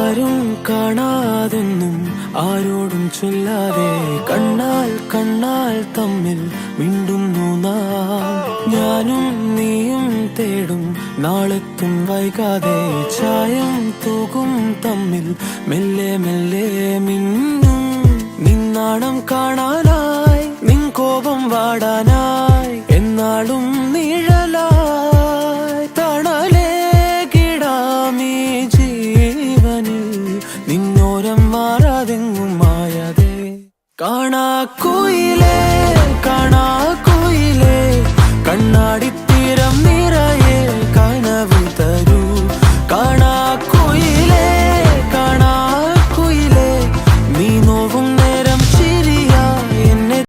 ആരും കാണാതെന്നും ആരോടും ചൊല്ലാതെ കണ്ണാൽ കണ്ണാൽ തമ്മിൽ മിണ്ടുന്നു നാം. ഞാനും നീയും തേടും നാളെത്തും വൈകാതെ ചായം തൂകും തമ്മിൽ മെല്ലെ മെല്ലെ മിന്നും. നിന്നാണം കാണാനായി നിൻ കോപം വാടാനായി